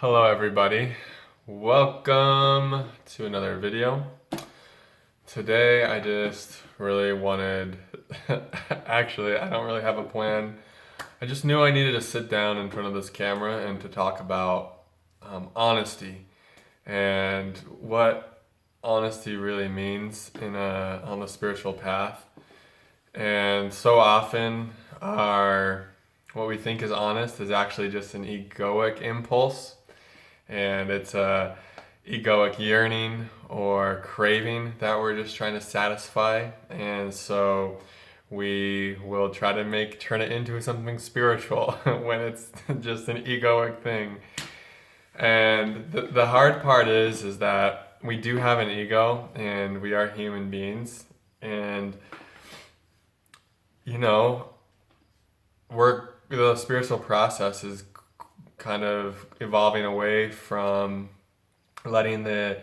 Hello everybody, welcome to another video. Today I just really wanted, actually I don't really have a plan. I just knew I needed to sit down in front of this camera and to talk about honesty and what honesty really means on the spiritual path. And so often what we think is honest is actually just an egoic impulse, and it's a egoic yearning or craving that we're just trying to satisfy. And so we will try to turn it into something spiritual when it's just an egoic thing. And the hard part is that we do have an ego and we are human beings, and you know, the spiritual process is kind of evolving away from letting the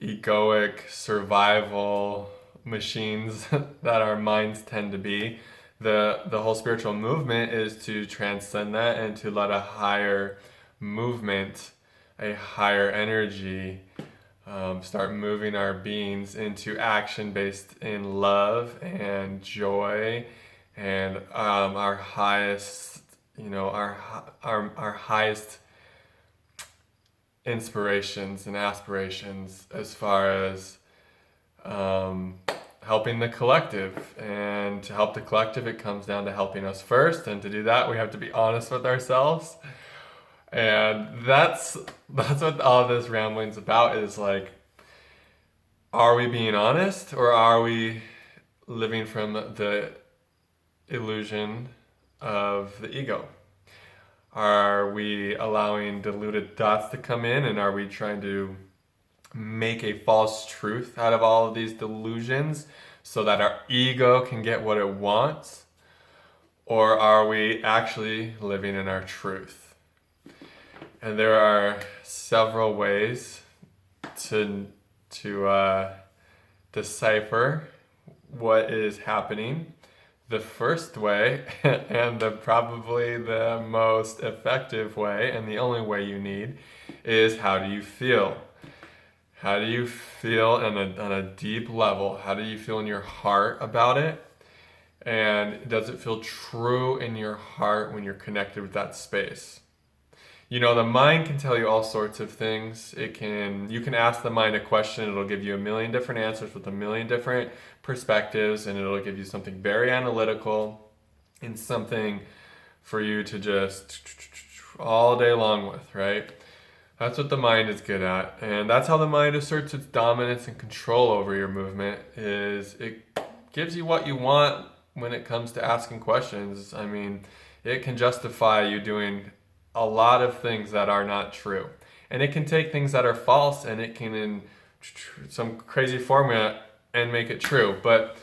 egoic survival machines that our minds tend to be. The whole spiritual movement is to transcend that and to let a higher movement, a higher energy, start moving our beings into action based in love and joy and our highest, our highest inspirations and aspirations as far as helping the collective. And to help the collective, it comes down to helping us first. And to do that, we have to be honest with ourselves. And that's what all this rambling's about, is like, are we being honest or are we living from the illusion of the ego? Are we allowing diluted thoughts to come in, and are we trying to make a false truth out of all of these delusions so that our ego can get what it wants? Or are we actually living in our truth? And there are several ways to decipher what is happening. The first way, and probably the most effective way, and the only way you need, is how do you feel? How do you feel on a deep level? How do you feel in your heart about it? And does it feel true in your heart when you're connected with that space? You know, the mind can tell you all sorts of things. You can ask the mind a question, it'll give you a million different answers with a million different perspectives, and it'll give you something very analytical and something for you to just all day long with, right? That's what the mind is good at. And that's how the mind asserts its dominance and control over your movement, is it gives you what you want when it comes to asking questions. I mean, it can justify you doing a lot of things that are not true. And it can take things that are false and it can, in some crazy formula, and make it true. But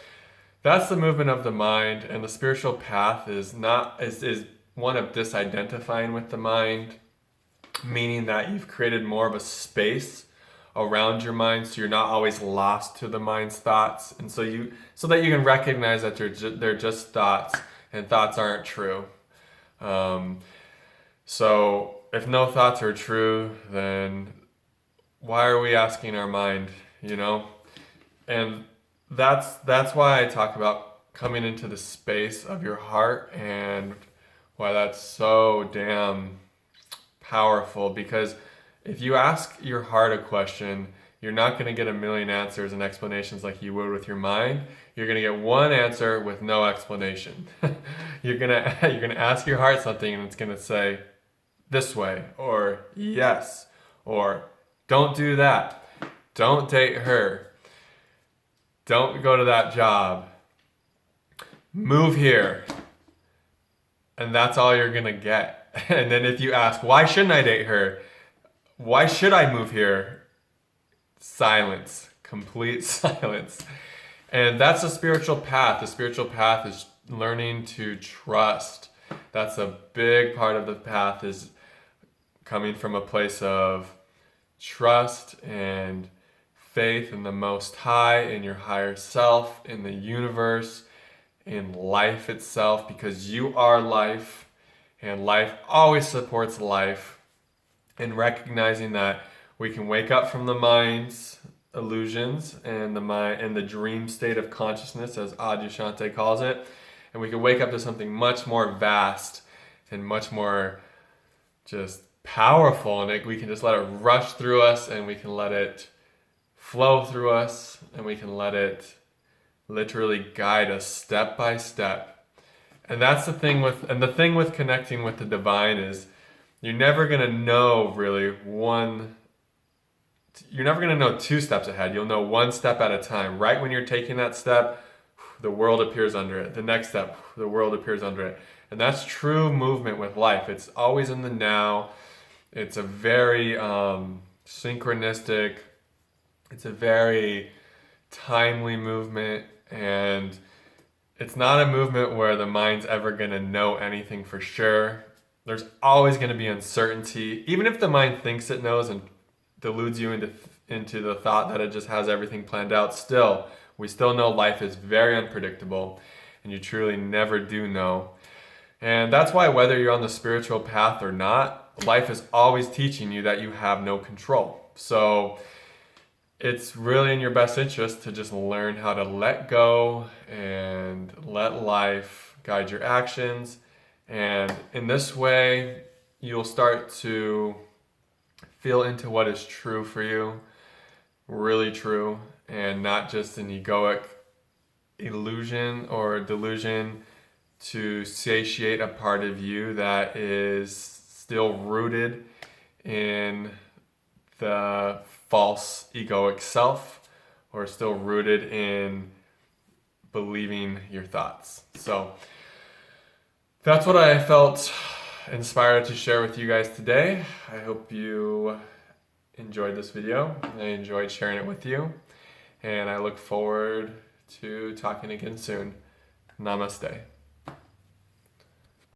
that's the movement of the mind, and the spiritual path is one of disidentifying with the mind, meaning that you've created more of a space around your mind, so you're not always lost to the mind's thoughts, and so that you can recognize that they're just thoughts, and thoughts aren't true. So if no thoughts are true, then why are we asking our mind, you know? And that's why I talk about coming into the space of your heart, and why that's so damn powerful. Because if you ask your heart a question, you're not going to get a million answers and explanations like you would with your mind. You're going to get one answer with no explanation. you're going to ask your heart something, and it's going to say this way, or yes, or don't do that, don't date her, don't go to that job, move here. And that's all you're gonna get. And then if you ask, why shouldn't I date her? Why should I move here? Silence, complete silence. And that's the spiritual path. The spiritual path is learning to trust. That's a big part of the path, is coming from a place of trust and faith in the Most High, in your higher self, in the universe, in life itself, because you are life, and life always supports life. and recognizing that we can wake up from the mind's illusions and the dream state of consciousness, as Adyashanti calls it, and we can wake up to something much more vast and much more just powerful, and we can just let it rush through us, and we can let it flow through us, and we can let it literally guide us step by step. And that's the thing with connecting with the divine is you're never going to know you're never going to know 2 steps ahead. You'll know 1 step at a time. Right when you're taking that step, the world appears under it. The next step, the world appears under it. And that's true movement with life. It's always in the now. It's a very synchronistic, it's a very timely movement, and it's not a movement where the mind's ever going to know anything for sure. There's always going to be uncertainty. Even if the mind thinks it knows and deludes you into the thought that it just has everything planned out, we still know life is very unpredictable, and you truly never do know. And that's why whether you're on the spiritual path or not, life is always teaching you that you have no control. So it's really in your best interest to just learn how to let go and let life guide your actions. And in this way, you'll start to feel into what is true for you, really true, and not just an egoic illusion or delusion to satiate a part of you that is still rooted in the false egoic self, or still rooted in believing your thoughts. So that's what I felt inspired to share with you guys today. I hope you enjoyed this video. I enjoyed sharing it with you, and I look forward to talking again soon. Namaste.